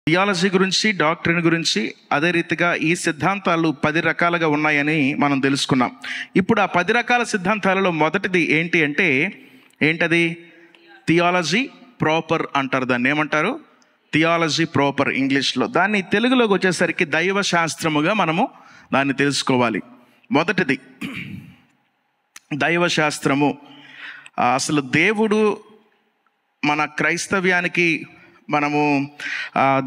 Theology గురించి, doctrine గురించి, అదే రీతిగా ఈ సిద్ధాంతాలు 10 రకాలుగా ఉన్నాయని మనం తెలుసుకున్నాం. ఇప్పుడు ఆ 10 రకాల సిద్ధాంతాలలో మొదటిది ఏంటి అంటే, ఏంటది? థియాలజీ ప్రాపర్ అంటారు. దాన్ని ఏమంటారు? థియాలజీ ప్రాపర్ ఇంగ్లీష్లో. దాన్ని తెలుగులోకి వచ్చేసరికి దైవ శాస్త్రముగా మనము దాన్ని తెలుసుకోవాలి. మొదటిది దైవ శాస్త్రము. అసలు దేవుడు మన క్రైస్తవ్యానికి, మనము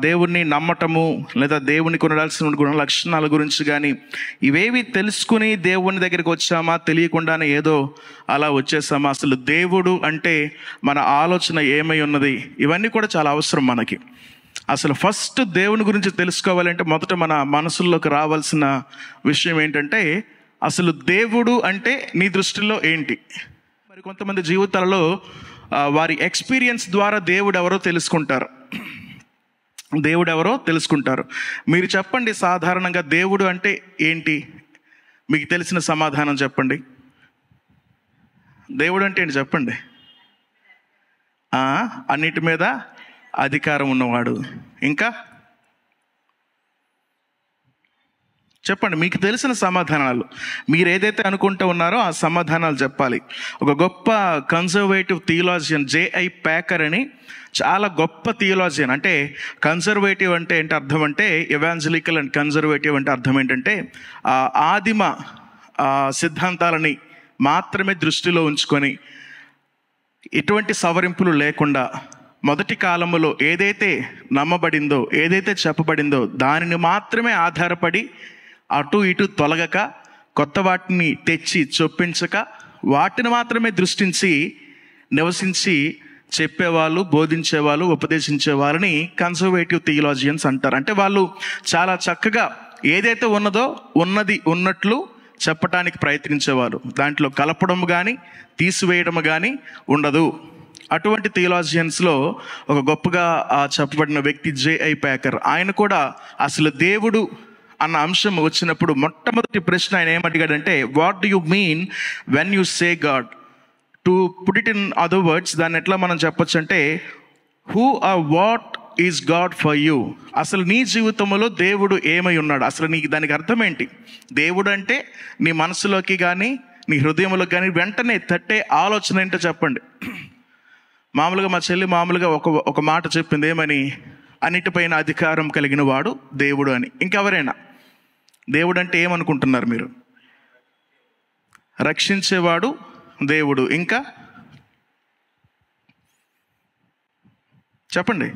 దేవుణ్ణి నమ్మటము లేదా దేవునికి ఉండాల్సిన గుణ లక్షణాల గురించి కానీ ఇవేవి తెలుసుకుని దేవుని దగ్గరికి వచ్చామా, తెలియకుండానే ఏదో అలా వచ్చేసామా, అసలు దేవుడు అంటే మన ఆలోచన ఏమై ఉన్నది, ఇవన్నీ కూడా చాలా అవసరం మనకి. అసలు ఫస్ట్ దేవుని గురించి తెలుసుకోవాలంటే మొదట మన మనసుల్లోకి రావాల్సిన విషయం ఏంటంటే, అసలు దేవుడు అంటే నీ దృష్టిలో ఏంటి? మరి కొంతమంది జీవితాలలో వారి ఎక్స్పీరియన్స్ ద్వారా దేవుడు ఎవరో తెలుసుకుంటారు. మీరు చెప్పండి, సాధారణంగా దేవుడు అంటే ఏంటి? మీకు తెలిసిన సమాధానం చెప్పండి. దేవుడు అంటే ఏంటి చెప్పండి? అన్నిటి మీద అధికారం ఉన్నవాడు. ఇంకా చెప్పండి, మీకు తెలిసిన సమాధానాలు. మీరు ఏదైతే అనుకుంటూ ఉన్నారో ఆ సమాధానాలు చెప్పాలి. ఒక గొప్ప కన్జర్వేటివ్ థియాలజియన్ J.I. ప్యాకర్ అని, చాలా గొప్ప థియాలజియన్. అంటే కన్జర్వేటివ్ అంటే ఏంటి అర్థం అంటే, ఎవాంజలికల్ అండ్ కన్జర్వేటివ్ అంటే అర్థం ఏంటంటే, ఆదిమ సిద్ధాంతాలని మాత్రమే దృష్టిలో ఉంచుకొని ఎటువంటి సవరింపులు లేకుండా మొదటి కాలంలో ఏదైతే నమ్మబడిందో, ఏదైతే చెప్పబడిందో దానిని మాత్రమే ఆధారపడి అటు ఇటు తొలగక, కొత్త వాటిని తెచ్చి చొప్పించక, వాటిని మాత్రమే దృష్టించి నివసించి చెప్పేవాళ్ళు, బోధించేవాళ్ళు, ఉపదేశించే వాళ్ళని కన్జర్వేటివ్ థియాలజియన్స్ అంటారు. అంటే వాళ్ళు చాలా చక్కగా ఏదైతే ఉన్నదో ఉన్నది ఉన్నట్లు చెప్పటానికి ప్రయత్నించేవారు. దాంట్లో కలపడం కానీ తీసివేయడం కానీ ఉండదు. అటువంటి థియాలజియన్స్లో ఒక గొప్పగా చెప్పబడిన వ్యక్తి J.I. ప్యాకర్. ఆయన కూడా అసలు దేవుడు అన్న అంశం వచ్చినప్పుడు మొట్టమొదటి ప్రశ్న ఆయన ఏమడిగాడంటే, what do you mean when you say God? To put it in other words, దాన్ని ఎట్లా మనం చెప్పొచ్చు అంటే, who are what is God for you? అసలు నీ జీవితంలో దేవుడు ఏమై ఉన్నాడు? అసలు నీకు దానికి అర్థం ఏంటి? దేవుడు అంటే నీ మనసులోకి కానీ నీ హృదయంలోకి కానీ వెంటనే తట్టే ఆలోచన ఏంటో చెప్పండి. మామూలుగా మా చెల్లి ఒక మాట చెప్పింది, ఏమని? అన్నిటిపైన అధికారం కలిగిన వాడు దేవుడు అని. ఇంకెవరైనా దేవుడు అంటే ఏమనుకుంటున్నారు మీరు? రక్షించేవాడు దేవుడు. ఇంకా చెప్పండి.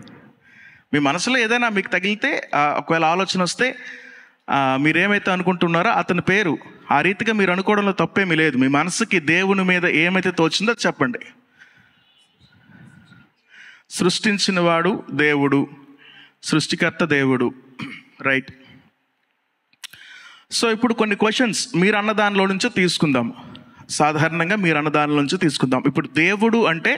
మీ మనసులో ఏదైనా మీకు తగిలితే, ఒకవేళ ఆలోచన వస్తే, మీరేమైతే అనుకుంటున్నారో అతని పేరు, ఆ రీతిగా మీరు అనుకోవడంలో తప్పేమీ లేదు. మీ మనసుకి దేవుని మీద ఏమైతే తోచిందో చెప్పండి. సృష్టించినవాడు దేవుడు, సృష్టికర్త దేవుడు, రైట్. సో ఇప్పుడు కొన్ని క్వశ్చన్స్ మీరు అన్న దానిలో నుంచి తీసుకుందాం. సాధారణంగా మీరు అన్న దానిలో నుంచి తీసుకుందాం. ఇప్పుడు దేవుడు అంటే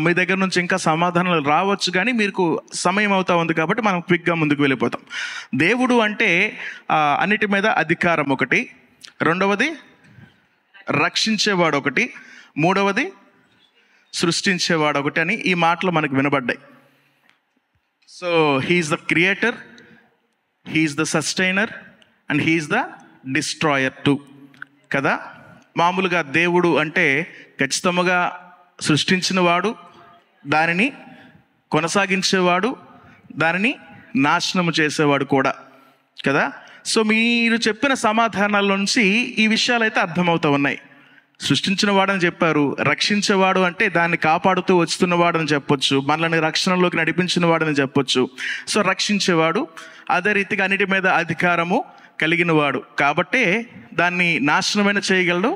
మీ దగ్గర నుంచి ఇంకా సమాధానాలు రావచ్చు, కానీ మీకు సమయం అవుతా ఉంది కాబట్టి మనం క్విక్గా ముందుకు వెళ్ళిపోతాం. దేవుడు అంటే అన్నిటి మీద అధికారం ఒకటి, రెండవది రక్షించేవాడు ఒకటి, మూడవది సృష్టించేవాడు ఒకటి అని ఈ మాటలు మనకు వినబడ్డాయి. So he's the creator, he's the sustainer and he's the destroyer too, కదా. మామూలుగా దేవుడు అంటే ఖచ్చితంగా సృష్టించినవాడు, దానిని కొనసాగించేవాడు, దానిని నాశనము చేసేవాడు కూడా, కదా. సో మీరు చెప్పిన సమాధానాల నుంచి ఈ విషయాలు అయితే అర్థమవుతూ ఉన్నాయి. సృష్టించిన వాడని చెప్పారు, రక్షించేవాడు అంటే దాన్ని కాపాడుతూ వస్తున్నవాడని చెప్పొచ్చు, మనల్ని రక్షణలోకి నడిపించిన వాడని చెప్పొచ్చు. సో రక్షించేవాడు, అదే రీతిగా అన్నిటి మీద అధికారము కలిగిన వాడు కాబట్టే దాన్ని నాశనమైన చేయగలడు,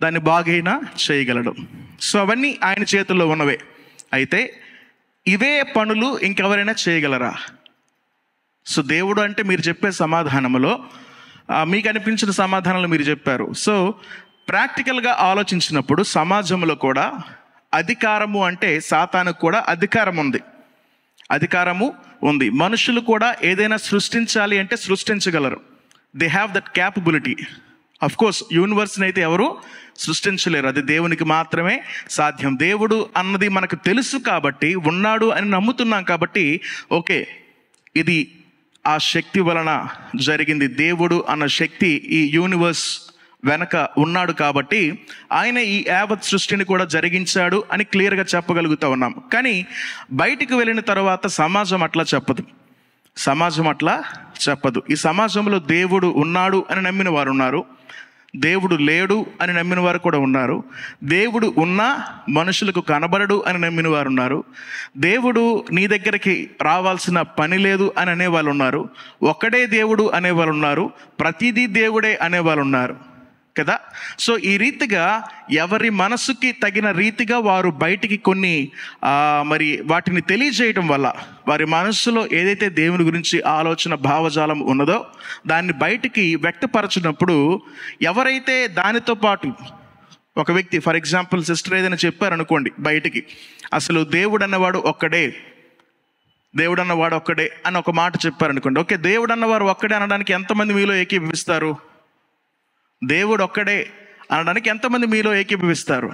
దాన్ని బాగైనా చేయగలడు. సో అవన్నీ ఆయన చేతుల్లో ఉన్నవే. అయితే ఇవే పనులు ఇంకెవరైనా చేయగలరా? సో దేవుడు అంటే మీరు చెప్పే సమాధానంలో మీకు అనిపించిన సమాధానాలు మీరు చెప్పారు. సో ప్రాక్టికల్గా ఆలోచించినప్పుడు సమాజంలో కూడా అధికారము అంటే సాతానుకు కూడా అధికారము ఉంది. మనుషులు కూడా ఏదైనా సృష్టించాలి అంటే సృష్టించగలరు. They have that capability. Of course యూనివర్స్ని అయితే ఎవరు సృష్టించలేరు, అది దేవునికి మాత్రమే సాధ్యం. దేవుడు అన్నది మనకు తెలుసు కాబట్టి, ఉన్నాడు అని నమ్ముతున్నాం కాబట్టి ఓకే, ఇది ఆ శక్తి వలన జరిగింది. దేవుడు అన్న శక్తి ఈ యూనివర్స్ వెనక ఉన్నాడు కాబట్టి ఆయన ఈ యావత్ సృష్టిని కూడా జరిగించాడు అని క్లియర్గా చెప్పగలుగుతూ ఉన్నాం. కానీ బయటికి వెళ్ళిన తర్వాత సమాజం అట్లా చెప్పదు, సమాజం అట్లా చెప్పదు. ఈ సమాజంలో దేవుడు ఉన్నాడు అని నమ్మిన వారు ఉన్నారు, దేవుడు లేడు అని నమ్మిన వారు కూడా ఉన్నారు, దేవుడు ఉన్నా మనుషులకు కనబడడు అని నమ్మిన వారు ఉన్నారు, దేవుడు నీ దగ్గరికి రావాల్సిన పని లేదు అని అనేవాళ్ళు ఉన్నారు, ఒక్కడే దేవుడు అనేవాళ్ళు ఉన్నారు, ప్రతిదీ దేవుడే అనేవాళ్ళు ఉన్నారు కదా. సో ఈ రీతిగా ఎవరి మనసుకి తగిన రీతిగా వారు బయటికి కొన్ని మరి వాటిని తెలియజేయటం వల్ల వారి మనస్సులో ఏదైతే దేవుని గురించి ఆలోచన భావజాలం ఉన్నదో దాన్ని బయటికి వ్యక్తపరచినప్పుడు ఎవరైతే దానితో పాటు ఒక వ్యక్తి, ఫర్ ఎగ్జాంపుల్ సిస్టర్ ఏదైనా చెప్పారనుకోండి బయటికి, అసలు దేవుడు అన్నవాడు ఒక్కడే, దేవుడు అన్నవాడు ఒక్కడే అని ఒక మాట చెప్పారనుకోండి. ఓకే, దేవుడు అన్నవారు ఒక్కడే అనడానికి ఎంతమంది మీలో ఏకీభవిస్తారు? దేవుడు ఒక్కడే అనడానికి ఎంతమంది మీలో ఏకీభవిస్తారు?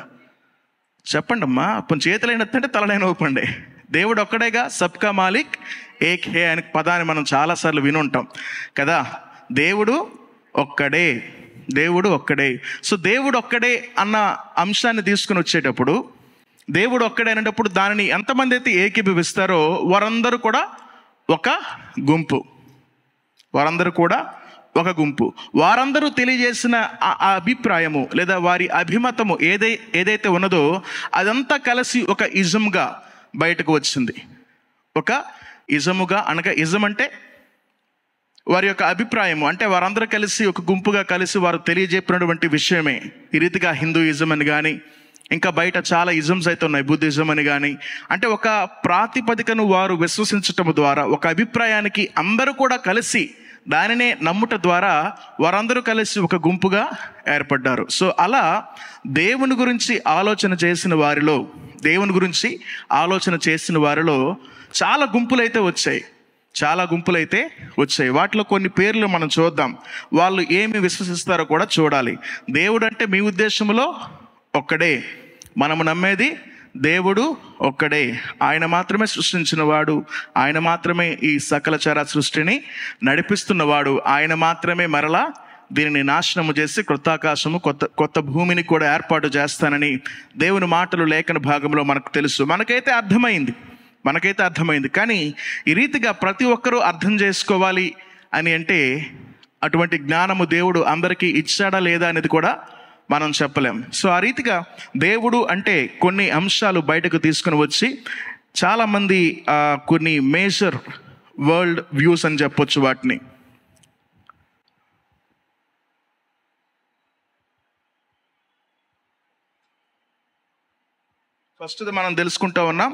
చెప్పండి అమ్మా, కొంచెం చేతులైనట్టే తలనైనా ఊపండి. దేవుడు ఒక్కడేగా, సబ్కా మాలిక్ ఏక్ హే అనే పదాన్ని మనం చాలాసార్లు వినుంటాం కదా. దేవుడు ఒక్కడే, దేవుడు ఒక్కడే. సో దేవుడు ఒక్కడే అన్న అంశాన్ని తీసుకుని వచ్చేటప్పుడు, దేవుడు ఒక్కడే అనేటప్పుడు దానిని ఎంతమంది అయితే ఏకీభవిస్తారో వారందరూ కూడా ఒక గుంపు, వారందరూ కూడా ఒక గుంపు. వారందరూ తెలియజేసిన ఆ అభిప్రాయము లేదా వారి అభిమతము ఏదైతే ఉన్నదో అదంతా కలిసి ఒక ఇజంగా బయటకు వచ్చింది. ఒక ఇజముగా అనగా, ఇజం అంటే వారి యొక్క అభిప్రాయము, అంటే వారందరూ కలిసి ఒక గుంపుగా కలిసి వారు తెలియజెప్పినటువంటి విషయమే. ఈ రీతిగా హిందూయిజం అని కానీ, ఇంకా బయట చాలా ఇజమ్స్ అయితే ఉన్నాయి, బుద్ధిజం అని కానీ. అంటే ఒక ప్రాతిపదికను వారు విశ్వసించటం ద్వారా, ఒక అభిప్రాయానికి అందరూ కూడా కలిసి దానినే నమ్ముట ద్వారా వారందరూ కలిసి ఒక గుంపుగా ఏర్పడ్డారు. సో అలా దేవుని గురించి ఆలోచన చేసిన వారిలో, దేవుని గురించి ఆలోచన చేసిన వారిలో చాలా గుంపులైతే వచ్చాయి, చాలా గుంపులైతే వచ్చాయి. వాటిలో కొన్ని పేర్లు మనం చూద్దాం, వాళ్ళు ఏమి విశ్వసిస్తారో కూడా చూడాలి. దేవుడు అంటే మీ ఉద్దేశంలో ఒక్కడే, మనము నమ్మేది దేవుడు ఒక్కడే, ఆయన మాత్రమే సృష్టించినవాడు, ఆయన మాత్రమే ఈ సకల చర సృష్టిని నడిపిస్తున్నవాడు, ఆయన మాత్రమే మరలా దీనిని నాశనము చేసి కృతాకాశము కొత్త భూమిని కూడా ఏర్పాటు చేస్తానని దేవుని మాటలు లేఖన భాగంలో మనకు తెలుసు. మనకైతే అర్థమైంది. కానీ ఈ రీతిగా ప్రతి ఒక్కరూ అర్థం చేసుకోవాలి అని అంటే అటువంటి జ్ఞానము దేవుడు అందరికీ ఇచ్చాడా లేదా అనేది కూడా మనం చెప్పలేం. సో ఆ రీతిగా దేవుడు అంటే కొన్ని అంశాలు బయటకు తీసుకుని వచ్చి చాలామంది కొన్ని మేజర్ వరల్డ్ వ్యూస్ అని చెప్పొచ్చు వాటిని. ఫస్ట్ది మనం తెలుసుకుంటూ ఉన్నాం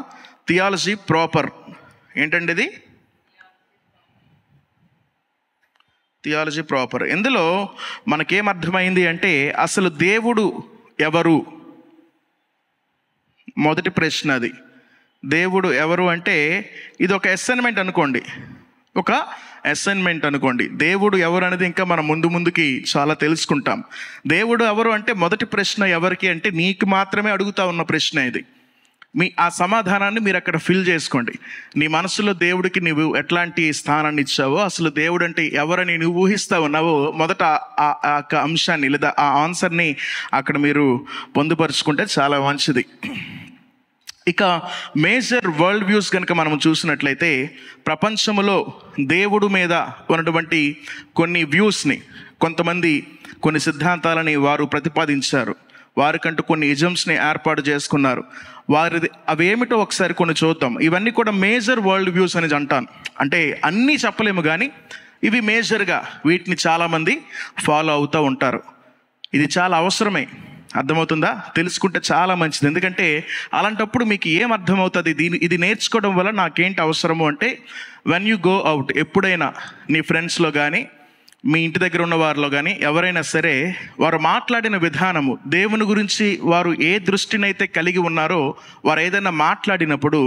థియాలజీ ప్రాపర్. ఏంటండి ఇది? Theology proper. ఇందులో మనకేమర్థమైంది అంటే అసలు దేవుడు ఎవరు? మొదటి ప్రశ్న అది. దేవుడు ఎవరు అంటే ఇది ఒక అసైన్మెంట్ అనుకోండి, ఒక అసైన్మెంట్ అనుకోండి. దేవుడు ఎవరు అనేది ఇంకా మనం ముందుకి చాలా తెలుసుకుంటాం. దేవుడు ఎవరు అంటే మొదటి ప్రశ్న ఎవరికి అంటే నీకు మాత్రమే అడుగుతా ఉన్న ప్రశ్న ఇది. ఆ సమాధానాన్ని మీరు అక్కడ ఫిల్ చేసుకోండి. నీ మనసులో దేవుడికి నువ్వు ఎట్లాంటి స్థానాన్ని ఇచ్చావో, అసలు దేవుడు అంటే ఎవరని నువ్వు ఊహిస్తా ఉన్నావో మొదట ఆ అంశాన్ని లేదా ఆ ఆన్సర్ని అక్కడ మీరు పొందుపరుచుకుంటే చాలా మంచిది. ఇక మేజర్ వరల్డ్ వ్యూస్ కనుక మనం చూసినట్లయితే ప్రపంచంలో దేవుడు మీద ఉన్నటువంటి కొన్ని వ్యూస్ని, కొంతమంది కొన్ని సిద్ధాంతాలని వారు ప్రతిపాదించారు, వారికంటూ కొన్ని ఇజమ్స్ని ఏర్పాటు చేసుకున్నారు. అవేమిటో ఒకసారి కొన్ని చూద్దాం. ఇవన్నీ కూడా మేజర్ వరల్డ్ వ్యూస్ అని అంటాను. అంటే అన్నీ చెప్పలేము కానీ ఇవి మేజర్గా వీటిని చాలామంది ఫాలో అవుతూ ఉంటారు. ఇది చాలా అవసరమే, అర్థమవుతుందా? తెలుసుకుంటే చాలా మంచిది. ఎందుకంటే అలాంటప్పుడు మీకు ఏం అర్థమవుతుంది, ఇది నేర్చుకోవడం వల్ల నాకేంటి అవసరము అంటే, వెన్ యూ గో అవుట్, ఎప్పుడైనా నీ ఫ్రెండ్స్లో కానీ మీ ఇంటి దగ్గర ఉన్న వారిలో కానీ ఎవరైనా సరే వారు మాట్లాడిన విధానము, దేవుని గురించి వారు ఏ దృష్టినైతే కలిగి ఉన్నారో వారు ఏదైనా మాట్లాడినప్పుడు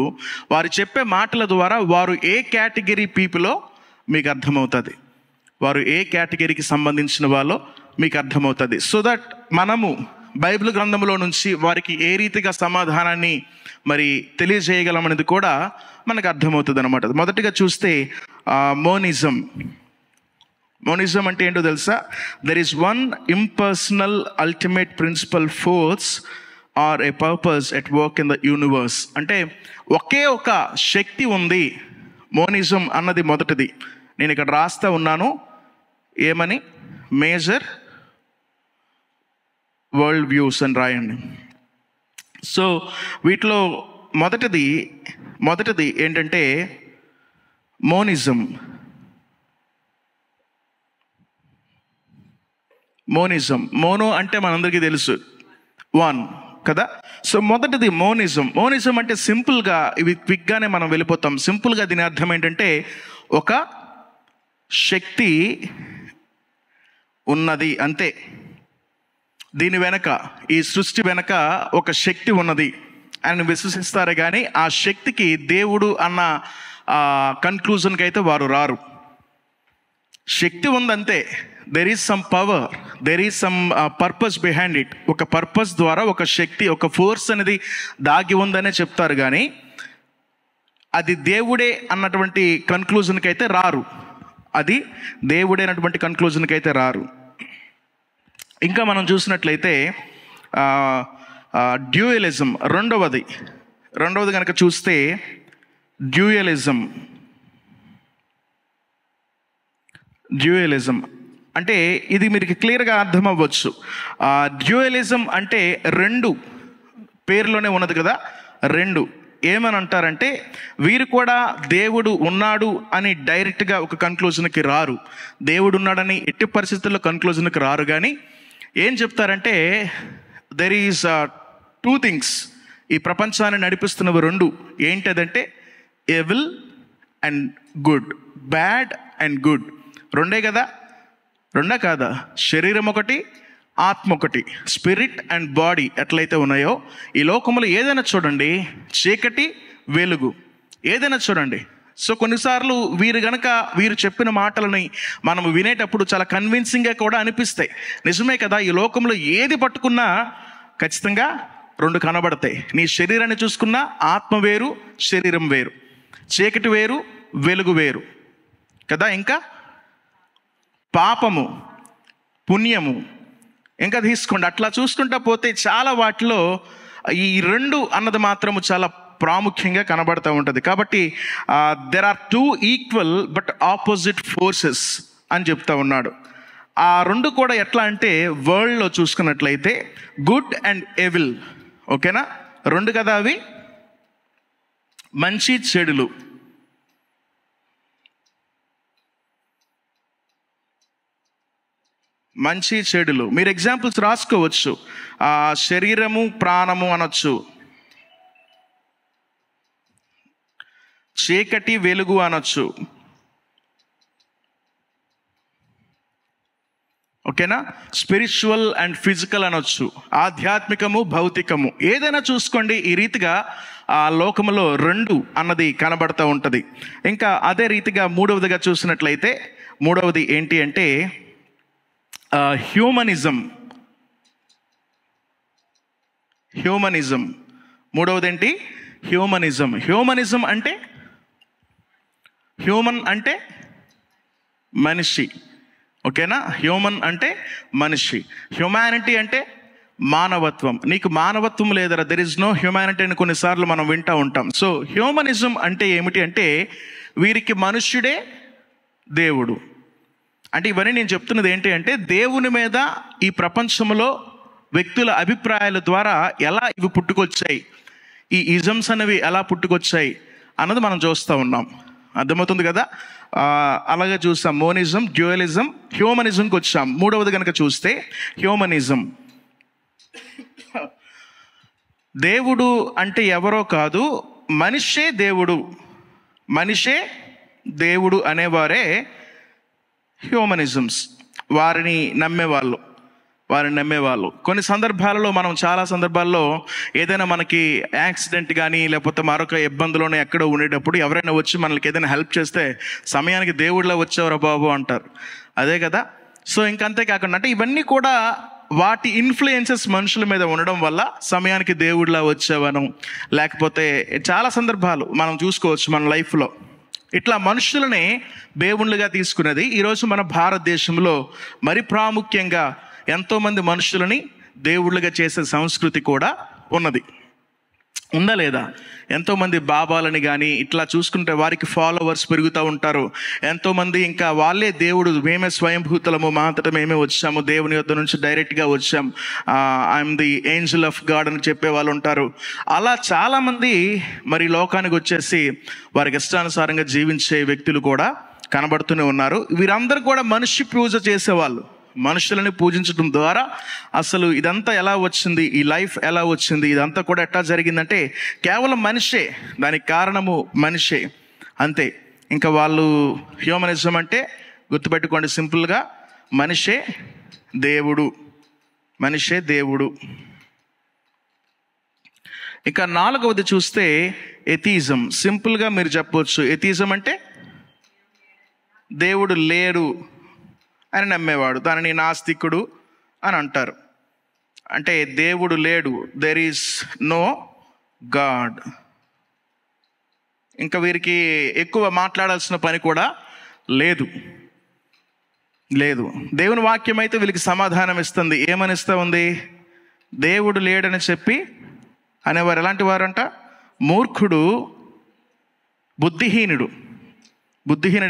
వారు చెప్పే మాటల ద్వారా వారు ఏ కేటగిరీ పీపులో మీకు అర్థమవుతుంది, వారు ఏ కేటగిరీకి సంబంధించిన వాళ్ళో మీకు అర్థమవుతుంది. సో దట్ మనము బైబిల్ గ్రంథంలో నుంచి వారికి ఏ రీతిగా సమాధానాన్ని మరి తెలియజేయగలం అనేది కూడా మనకు అర్థమవుతుంది అనమాట. మొదటిగా చూస్తే మోనిజం. మోనిజం అంటే ఏంటో తెలుసా? There is one impersonal ultimate principle force or a purpose at work in the universe. అంటే ఒకే ఒక శక్తి ఉంది. మోనిజం అన్నది మొదటిది. నేను ఇక్కడ రాస్తా ఉన్నాను, ఏమని? మేజర్ వరల్డ్ వ్యూస్ అని రాయండి. సో వీటిలో మొదటిది ఏంటంటే మోనిజం. మోనో అంటే మనందరికీ తెలుసు, వన్ కదా. సో మొదటిది మోనిజం. మోనిజం అంటే సింపుల్గా, ఇవి క్విక్గానే మనం వెళ్ళిపోతాం. సింపుల్గా దీని అర్థం ఏంటంటే ఒక శక్తి ఉన్నది అంతే. దీని వెనక, ఈ సృష్టి వెనక ఒక శక్తి ఉన్నది అని విశ్వసిస్తారు, కానీ ఆ శక్తికి దేవుడు అన్న కన్క్లూజన్కి అయితే వారు రారు. శక్తి ఉందంతే. There is some power, there is some purpose behind it. ఒక పర్పస్ ద్వారా ఒక శక్తి, ఒక ఫోర్స్ అనేది దాగి ఉందనే చెప్తారు, కానీ అది దేవుడే అన్నటువంటి కన్క్లూజన్కి అయితే రారు. అది దేవుడే అన్నటువంటి కన్క్లూజన్కి అయితే రారు. ఇంకా మనం చూసినట్లయితే డ్యూయలిజం రెండవది కనుక చూస్తే, డ్యూయలిజం అంటే ఇది మీకు క్లియర్గా అర్థం అవ్వచ్చు. డ్యూయలిజం అంటే రెండు, పేరులోనే ఉన్నది కదా, రెండు. ఏమని అంటారంటే వీరు కూడా దేవుడు ఉన్నాడు అని డైరెక్ట్గా ఒక కన్క్లూజన్కి రారు. దేవుడు ఉన్నాడని ఎట్టి పరిస్థితుల్లో కన్క్లూజన్కి రారు, కానీ ఏం చెప్తారంటే దెర్ ఈజ్ టూ థింగ్స్. ఈ ప్రపంచాన్ని నడిపిస్తున్నవి రెండు. ఏంటదంటే evil and good, bad and good. రెండే కదా? రెండా కాదా? శరీరం ఒకటి, ఆత్మ ఒకటి, స్పిరిట్ అండ్ బాడీ ఎట్లయితే ఉన్నాయో ఈ లోకంలో ఏదైనా చూడండి, చీకటి వెలుగు ఏదైనా చూడండి. సో కొన్నిసార్లు వీరు చెప్పిన మాటలని మనం వినేటప్పుడు చాలా కన్విన్సింగ్గా కూడా అనిపిస్తాయి. నిజమే కదా, ఈ లోకంలో ఏది పట్టుకున్నా ఖచ్చితంగా రెండు కనబడతాయి. నీ శరీరాన్ని చూసుకున్నా ఆత్మ వేరు, శరీరం వేరు, చీకటి వేరు, వెలుగు వేరు కదా. ఇంకా పాపము, పుణ్యము ఇంకా తీసుకోండి. అట్లా చూసుకుంటా పోతే చాలా వాటిలో ఈ రెండు అన్నది మాత్రము చాలా ప్రాముఖ్యంగా కనబడుతూ ఉంటుంది. కాబట్టి there are two equal but opposite forces అని చెప్తా ఉన్నాడు. ఆ రెండు కూడా ఎట్లా అంటే వరల్డ్లో చూసుకున్నట్లయితే గుడ్ అండ్ ఎవిల్. ఓకేనా? రెండు కదా అవి, మంచి చెడులు. మంచి చెడులు మీరు ఎగ్జాంపుల్స్ రాసుకోవచ్చు. శరీరము, ప్రాణము అనొచ్చు, చీకటి వెలుగు అనొచ్చు. ఓకేనా? స్పిరిచువల్ అండ్ ఫిజికల్ అనొచ్చు, ఆధ్యాత్మికము, భౌతికము. ఏదైనా చూసుకోండి, ఈ రీతిగా ఆ లోకములో రెండు అన్నది కనబడుతూ ఉంటుంది. ఇంకా అదే రీతిగా మూడవదిగా చూసినట్లయితే, మూడవది ఏంటి అంటే హ్యూమనిజం. మూడవది ఏంటి? హ్యూమనిజం అంటే హ్యూమన్ అంటే మనిషి. ఓకేనా? హ్యూమన్ అంటే మనిషి. హ్యుమానిటీ అంటే మానవత్వం. నీకు మానవత్వం లేదరా, దెర్ ఇస్ నో హ్యుమానిటీ అని కొన్నిసార్లు మనం వింటూ ఉంటాం. సో హ్యూమనిజం అంటే ఏమిటి అంటే వీరికి మనుష్యుడే దేవుడు. అంటే ఇవన్నీ నేను చెప్తున్నది ఏంటి అంటే దేవుని మీద ఈ ప్రపంచంలో వ్యక్తుల అభిప్రాయాల ద్వారా ఎలా ఇవి పుట్టుకొచ్చాయి, ఈ ఇజమ్స్ అనేవి ఎలా పుట్టుకొచ్చాయి అన్నది మనం చూస్తూ ఉన్నాం. అర్థమవుతుంది కదా? అలాగే చూస్తాం మోనిజం, డ్యూయలిజం, హ్యూమనిజంకి వచ్చాం. మూడవది కనుక చూస్తే హ్యూమనిజం. దేవుడు అంటే ఎవరో కాదు, మనిషే దేవుడు అనేవారే హ్యూమనిజమ్స్. వారిని నమ్మేవాళ్ళు. కొన్ని సందర్భాలలో మనం చాలా సందర్భాల్లో ఏదైనా మనకి యాక్సిడెంట్ కానీ లేకపోతే మరొక ఇబ్బందులోనే ఎక్కడో ఉండేటప్పుడు ఎవరైనా వచ్చి మనకి ఏదైనా హెల్ప్ చేస్తే సమయానికి దేవుడిలా వచ్చేవరా బాబు అంటారు. అదే కదా. సో ఇంకంతేకాకుండా అంటే ఇవన్నీ కూడా వాటి ఇన్ఫ్లుయెన్సెస్ మనుషుల మీద ఉండడం వల్ల సమయానికి దేవుడిలా వచ్చేవనం, లేకపోతే చాలా సందర్భాలు మనం చూసుకోవచ్చు మన లైఫ్లో. ఇట్లా మనుషులని దేవుళ్ళుగా తీసుకున్నది ఈరోజు మన భారతదేశంలో మరి ప్రాముఖ్యంగా ఎంతోమంది మనుషులని దేవుళ్ళుగా చేసే సంస్కృతి కూడా ఉన్నది. ఉందా లేదా? ఎంతోమంది బాబాలని కానీ ఇట్లా చూసుకుంటే వారికి ఫాలోవర్స్ పెరుగుతూ ఉంటారు. ఎంతోమంది ఇంకా వాళ్ళే దేవుడు, మేమే స్వయంభూతులము, మా అంతటా మేమే వచ్చాము, దేవుని యొద్ద నుంచి డైరెక్ట్గా వచ్చాం, I'm the Angel of God అని చెప్పే వాళ్ళు ఉంటారు. అలా చాలామంది మరి లోకానికి వచ్చేసి వారికి ఇష్టానుసారంగా జీవించే వ్యక్తులు కూడా కనబడుతూనే ఉన్నారు. వీరందరూ కూడా మనిషి పూజ చేసేవాళ్ళు. మనుషులని పూజించడం ద్వారా అసలు ఇదంతా ఎలా వచ్చింది, ఈ లైఫ్ ఎలా వచ్చింది, ఇదంతా కూడా ఎట్లా జరిగిందంటే కేవలం మనిషే, దానికి కారణము మనిషే, అంతే. ఇంకా వాళ్ళు హ్యూమనిజం అంటే గుర్తుపెట్టుకోండి, సింపుల్గా మనిషే దేవుడు, మనిషే దేవుడు. ఇంకా 4వది చూస్తే ఎథిజం. సింపుల్గా మీరు చెప్పవచ్చు, ఎథిజం అంటే దేవుడు లేడు అని నమ్మేవాడు, దానిని నాస్తికుడు అని అంటారు. అంటే దేవుడు లేడు, దెర్ ఈజ్ నో గాడ్. ఇంకా వీరికి ఎక్కువ మాట్లాడాల్సిన పని కూడా లేదు. దేవుని వాక్యం అయితే వీళ్ళకి సమాధానం ఇస్తుంది. ఏమని ఇస్తూ ఉంది? దేవుడు లేడని చెప్పి అనేవారు ఎలాంటి వారంట? మూర్ఖుడు, బుద్ధిహీనుడు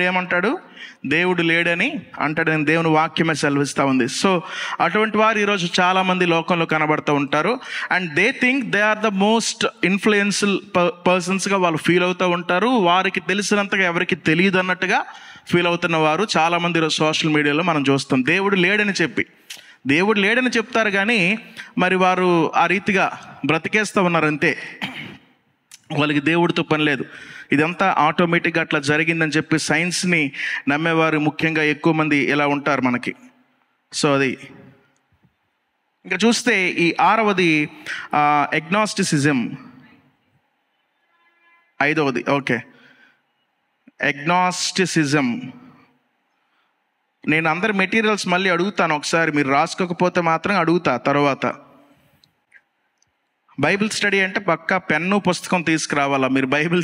ఏమంటాడు? దేవుడు లేడని అంటాడు. నేను దేవుని వాక్యమే సెలవిస్తూ ఉంది. సో అటువంటి వారు ఈరోజు చాలామంది లోకంలో కనబడుతూ ఉంటారు. And they think they are the most influential పర్సన్స్గా వాళ్ళు ఫీల్ అవుతూ ఉంటారు. వారికి తెలిసినంతగా ఎవరికి తెలియదు అన్నట్టుగా ఫీల్ అవుతున్న వారు చాలామంది ఈరోజు సోషల్ మీడియాలో మనం చూస్తాం. దేవుడు లేడని చెప్తారు కానీ మరి వారు ఆ రీతిగా బ్రతికేస్తూ ఉన్నారు అంతే. వాళ్ళకి దేవుడితో పని లేదు. ఇదంతా ఆటోమేటిక్గా అట్లా జరిగిందని చెప్పి సైన్స్ని నమ్మేవారు ముఖ్యంగా ఎక్కువ మంది ఇలా ఉంటారు మనకి. సో అది. ఇంకా చూస్తే ఈ 6వది ఎగ్నాస్టిసిజం. 5వది ఓకే, ఎగ్నాస్టిసిజం. నేను అందరి మెటీరియల్స్ మళ్ళీ అడుగుతాను, ఒకసారి మీరు రాసుకోకపోతే మాత్రం అడుగుతా తర్వాత. బైబిల్ స్టడీ అంటే పక్కా పెన్ను పుస్తకం తీసుకురావాలా. మీరు బైబిల్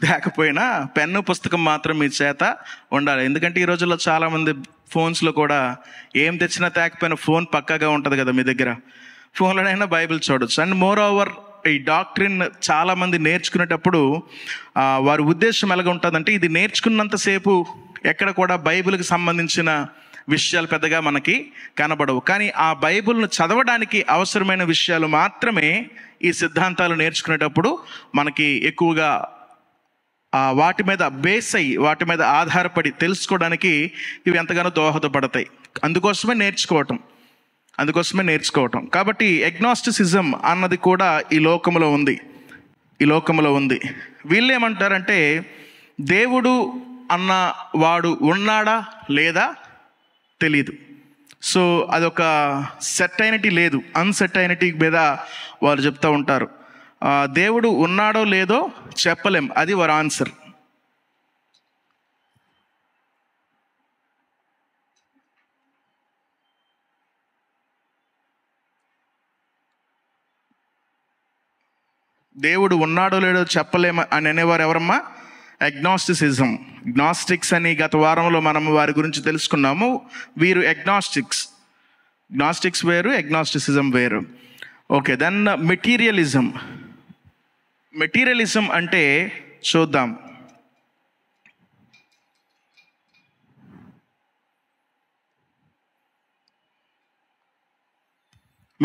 తేకపోయినా పెన్ను పుస్తకం మాత్రం మీ చేత ఉండాలి. ఎందుకంటే ఈ రోజుల్లో చాలామంది ఫోన్స్లో కూడా ఏం తెచ్చినా తేకపోయినా ఫోన్ పక్కాగా ఉంటుంది కదా మీ దగ్గర, ఫోన్లోనైనా బైబిల్ చూడొచ్చు. అండ్ మోర్ ఓవర్ ఈ డాక్ట్రిన్ చాలామంది నేర్చుకునేటప్పుడు వారి ఉద్దేశం ఎలాగ ఉంటుందంటే, ఇది నేర్చుకున్నంతసేపు ఎక్కడ కూడా బైబిల్కి సంబంధించిన విషయాలు పెద్దగా మనకి కనబడవు, కానీ ఆ బైబిల్ను చదవడానికి అవసరమైన విషయాలు మాత్రమే ఈ సిద్ధాంతాలు నేర్చుకునేటప్పుడు మనకి ఎక్కువగా వాటి మీద బేస్ అయ్యి, వాటి మీద ఆధారపడి తెలుసుకోవడానికి ఇవి ఎంతగానో దోహదపడతాయి. అందుకోసమే నేర్చుకోవటం. కాబట్టి ఎగ్నాస్టిసిజం అన్నది కూడా ఈ లోకంలో ఉంది. వీళ్ళు ఏమంటారంటే, దేవుడు అన్న వాడు ఉన్నాడా లేదా తెలీదు. సో అదొక సెర్టైనిటీ లేదు, అన్సెర్టైనిటీ మీద వాళ్ళు చెప్తూ ఉంటారు. దేవుడు ఉన్నాడో లేదో చెప్పలేం, అది వారి ఆన్సర్. దేవుడు ఉన్నాడో లేడో చెప్పలేము అని అనేవారు ఎవరమ్మా? అగ్నాస్టిసిజం. గ్నాస్టిక్స్ అని గత వారంలో మనం వారి గురించి తెలుసుకున్నాము. వీరు గ్నాస్టిక్స్ వేరు, అగ్నాస్టిసిజం వేరు. ఓకే, దెన్ మెటీరియలిజం అంటే చూద్దాం.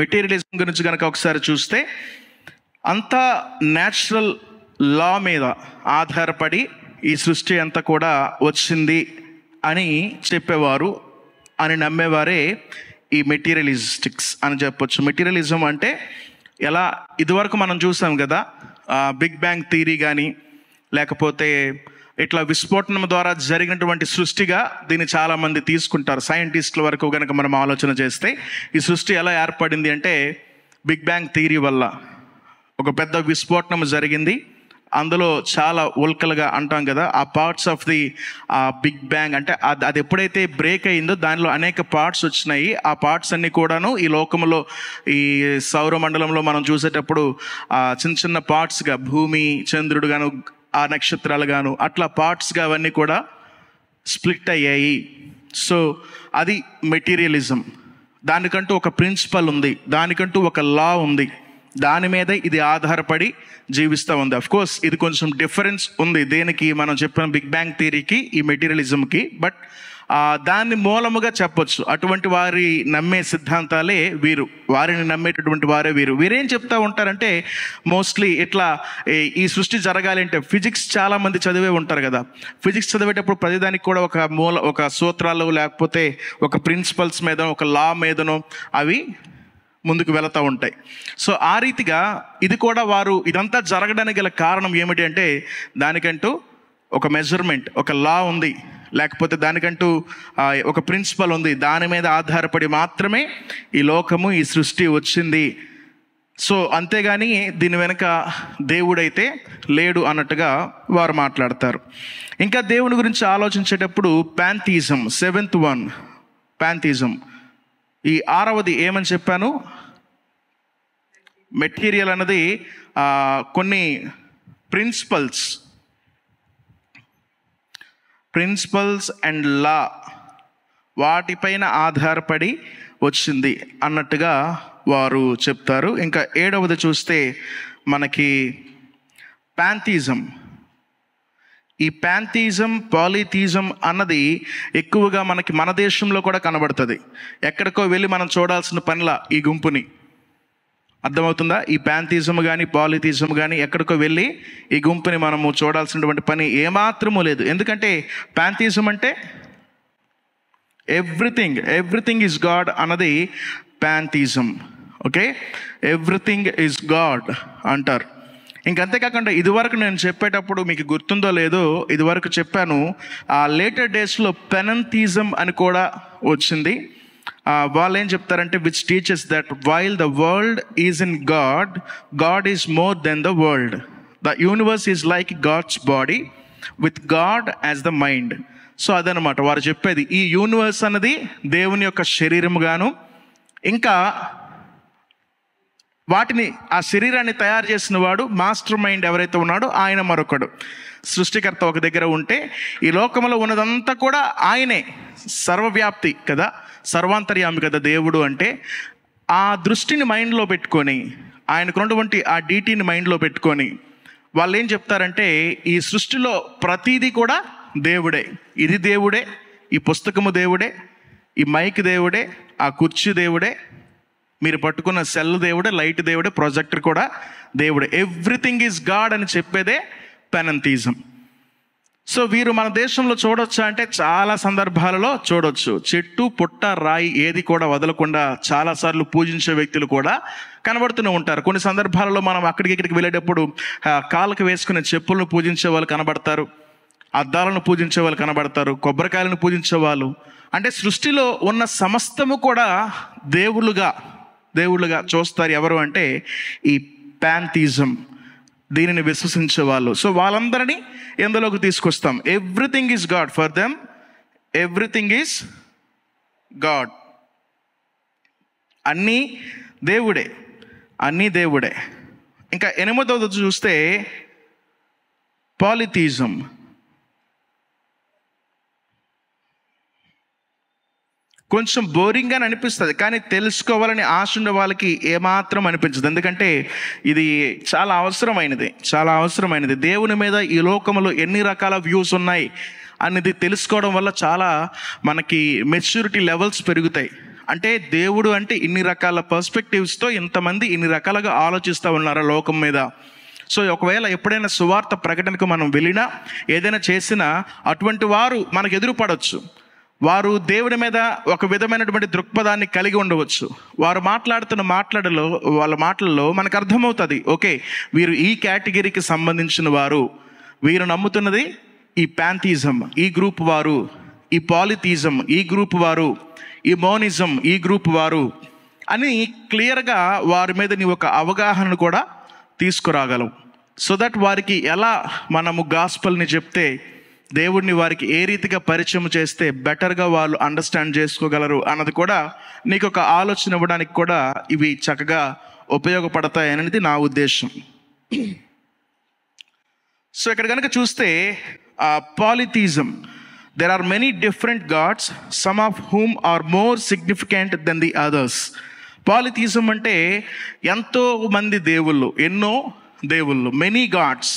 మెటీరియలిజం గురించి కనుక ఒకసారి చూస్తే, అంతా న్యాచురల్ లా మీద ఆధారపడి ఈ సృష్టి అంతా కూడా వచ్చింది అని చెప్పేవారు, అని నమ్మేవారే ఈ మెటీరియలిస్టిక్స్ అని చెప్పొచ్చు. మెటీరియలిజం అంటే ఎలా, ఇదివరకు మనం చూసాం కదా, బిగ్ బ్యాంగ్ థియరీ కానీ లేకపోతే ఇట్లా విస్ఫోటనం ద్వారా జరిగినటువంటి సృష్టిగా దీన్ని చాలామంది తీసుకుంటారు. సైంటిస్టుల వరకు కనుక మనం ఆలోచన చేస్తే ఈ సృష్టి ఎలా ఏర్పడింది అంటే బిగ్ బ్యాంగ్ థియరీ వల్ల ఒక పెద్ద విస్ఫోటనం జరిగింది. అందులో చాలా ఉల్కలుగా అంటాం కదా, ఆ parts of the big bang అంటే అది ఎప్పుడైతే బ్రేక్ అయిందో దానిలో అనేక పార్ట్స్ వచ్చినాయి. ఆ పార్ట్స్ అన్నీ కూడాను ఈ లోకంలో ఈ సౌరమండలంలో మనం చూసేటప్పుడు చిన్న చిన్న పార్ట్స్గా భూమి, చంద్రుడు గాను, ఆ నక్షత్రాలు గాను అట్లా పార్ట్స్గా అవన్నీ కూడా స్ప్లిట్ అయ్యాయి. సో అది మెటీరియలిజం. దానికంటూ ఒక ప్రిన్సిపల్ ఉంది, దానికంటూ ఒక లా ఉంది, దాని మీద ఇది ఆధారపడి జీవిస్తూ ఉంది. అఫ్కోర్స్ ఇది కొంచెం డిఫరెన్స్ ఉంది దేనికి మనం చెప్పిన బిగ్ బ్యాంగ్ థియరీకి, ఈ మెటీరియలిజంకి. బట్ దాన్ని మూలముగా చెప్పొచ్చు. అటువంటి వారి నమ్మే సిద్ధాంతాలే వీరు, వారిని నమ్మేటటువంటి వారే వీరు. వీరేం చెప్తా ఉంటారంటే మోస్ట్లీ ఇట్లా ఈ సృష్టి జరగాలి అంటే, ఫిజిక్స్ చాలామంది చదివే ఉంటారు కదా, ఫిజిక్స్ చదివేటప్పుడు ప్రతిదానికి కూడా ఒక సూత్రాలు లేకపోతే ఒక ప్రిన్సిపల్స్ మీద, ఒక లా మీదనో అవి ముందుకు వెళుతూ ఉంటాయి. సో ఆ రీతిగా ఇది కూడా వారు ఇదంతా జరగడానికి గల కారణం ఏమిటి అంటే దానికంటూ ఒక మెజర్మెంట్, ఒక లా ఉంది, లేకపోతే దానికంటూ ఒక ప్రిన్సిపల్ ఉంది, దాని మీద ఆధారపడి మాత్రమే ఈ లోకము, ఈ సృష్టి వచ్చింది. సో అంతేగాని దీని వెనుక దేవుడైతే లేడు అన్నట్టుగా వారు మాట్లాడతారు. ఇంకా దేవుని గురించి ఆలోచించేటప్పుడు ప్యాంథిజం, 7th one ప్యాంథిజం. ఈ 6వది ఏమని చెప్పాను, మెటీరియల్ అన్నది కొన్ని ప్రిన్సిపల్స్ అండ్ లా వాటిపైన ఆధారపడి వచ్చింది అన్నట్టుగా వారు చెప్తారు. ఇంకా 7వది చూస్తే మనకి ప్యాంథిజం. ఈ ప్యాంథిజం, పాలిథిజం అన్నది ఎక్కువగా మనకి మన దేశంలో కూడా కనబడుతుంది. ఎక్కడికో వెళ్ళి మనం చూడాల్సిన పనిలా ఈ గుంపుని, అర్థమవుతుందా? ఈ ప్యాంథిజం కానీ పాలిథిజం కానీ ఎక్కడికో వెళ్ళి ఈ గుంపుని మనము చూడాల్సినటువంటి పని ఏమాత్రమూ లేదు. ఎందుకంటే ప్యాంథిజం అంటే ఎవ్రీథింగ్ ఈజ్ గాడ్ అన్నది ప్యాంథిజం. ఓకే, ఎవ్రీథింగ్ ఈజ్ గాడ్ అంటారు. ఇంకంతేకాకుండా ఇదివరకు నేను చెప్పేటప్పుడు మీకు గుర్తుందో లేదో, ఇదివరకు చెప్పాను, ఆ లేటర్ డేస్లో పెనంథిజం అని కూడా వచ్చింది. వాళ్ళు ఏం చెప్తారంటే which teachers that while the world is in God, God is more than the world. The universe is like God's body with God as the mind. So అదనమాట వారు చెప్పేది. ఈ యూనివర్స్ అన్నది దేవుని యొక్క శరీరముగాను, ఇంకా వాటిని, ఆ శరీరాన్ని తయారు చేసిన వాడు, మాస్టర్ మైండ్ ఎవరైతే ఉన్నాడో ఆయన మరొకడు. సృష్టికర్త ఒక దగ్గర ఉంటే ఈ లోకంలో ఉన్నదంతా కూడా ఆయనే, సర్వవ్యాప్తి కదా, సర్వాంతర్యామి కదా దేవుడు అంటే. ఆ దృష్టిని మైండ్లో పెట్టుకొని, ఆయనకున్నటువంటి ఆ డీటీని మైండ్లో పెట్టుకొని వాళ్ళు ఏం చెప్తారంటే ఈ సృష్టిలో ప్రతీది కూడా దేవుడే. ఇది దేవుడే, ఈ పుస్తకము దేవుడే, ఈ మైక్ దేవుడే, ఆ కుర్చీ దేవుడే, మీరు పట్టుకున్న సెల్ దేవుడే, లైట్ దేవుడే, ప్రొజెక్టర్ కూడా దేవుడే. ఎవ్రీథింగ్ ఈజ్ గాడ్ అని చెప్పేదే పెనంథిజం. సో వీరు మన దేశంలో చూడొచ్చా అంటే చాలా సందర్భాలలో చూడొచ్చు. చెట్టు, పుట్ట, రాయి ఏది కూడా వదలకుండా చాలాసార్లు పూజించే వ్యక్తులు కూడా కనబడుతూనే ఉంటారు. కొన్ని సందర్భాలలో మనం ఇక్కడికి వెళ్ళేటప్పుడు కాళ్ళకు వేసుకునే చెప్పులను పూజించే వాళ్ళు కనబడతారు, అద్దాలను పూజించే వాళ్ళు కనబడతారు, కొబ్బరికాయలను పూజించే వాళ్ళు. అంటే సృష్టిలో ఉన్న సమస్తము కూడా దేవుళ్ళుగా చూస్తారు. ఎవరు అంటే ఈ ప్యాంథిజం, దీనిని విశ్వసించే వాళ్ళు. సో వాళ్ళందరినీ ఎందులోకి తీసుకొస్తాం? Everything is God for them, everything is God. అన్నీ దేవుడే. ఇంకా 8వది చూస్తే పాలిథిజం. కొంచెం బోరింగ్గా అనిపిస్తుంది, కానీ తెలుసుకోవాలని ఆశ ఉండే వాళ్ళకి ఏమాత్రం అనిపించదు. ఎందుకంటే ఇది చాలా అవసరమైనది. దేవుని మీద ఈ లోకంలో ఎన్ని రకాల వ్యూస్ ఉన్నాయి అనేది తెలుసుకోవడం వల్ల చాలా మనకి మెచ్యూరిటీ లెవెల్స్ పెరుగుతాయి. అంటే దేవుడు అంటే ఇన్ని రకాల పర్స్పెక్టివ్స్తో ఇంతమంది ఇన్ని రకాలుగా ఆలోచిస్తూ ఉన్నారు లోకం మీద. సో ఒకవేళ ఎప్పుడైనా సువార్త ప్రకటనకు మనం వెళ్ళినా, ఏదైనా చేసినా అటువంటి వారు మనకు ఎదురుపడవచ్చు. వారు దేవుని మీద ఒక విధమైనటువంటి దృక్పథాన్ని కలిగి ఉండవచ్చు. వారు మాట్లాడుతున్న వాళ్ళ మాటల్లో మనకు అర్థమవుతుంది, ఓకే వీరు ఈ కేటగిరీకి సంబంధించిన వారు, వీరు నమ్ముతున్నది ఈ ప్యాంథిజం ఈ గ్రూప్ వారు, ఈ పాలిథిజం ఈ గ్రూప్ వారు, ఈ మోనిజం ఈ గ్రూప్ వారు అని క్లియర్గా వారి మీద నీ ఒక అవగాహనను కూడా తీసుకురాగలవు. సో దట్ వారికి ఎలా మనము గాస్పల్ని చెప్తే, దేవుడిని వారికి ఏ రీతిగా పరిచయం చేస్తే బెటర్గా వాళ్ళు అండర్స్టాండ్ చేసుకోగలరు అన్నది కూడా నీకు ఒక ఆలోచన ఇవ్వడానికి కూడా ఇవి చక్కగా ఉపయోగపడతాయి అనేది నా ఉద్దేశం. సో ఇక్కడ కనుక చూస్తే polytheism, there are many different gods, some of whom are more significant than the others. Polytheism అంటే ఎంతో మంది దేవుళ్ళు, ఎన్నో దేవుళ్ళు, మెనీ గాడ్స్.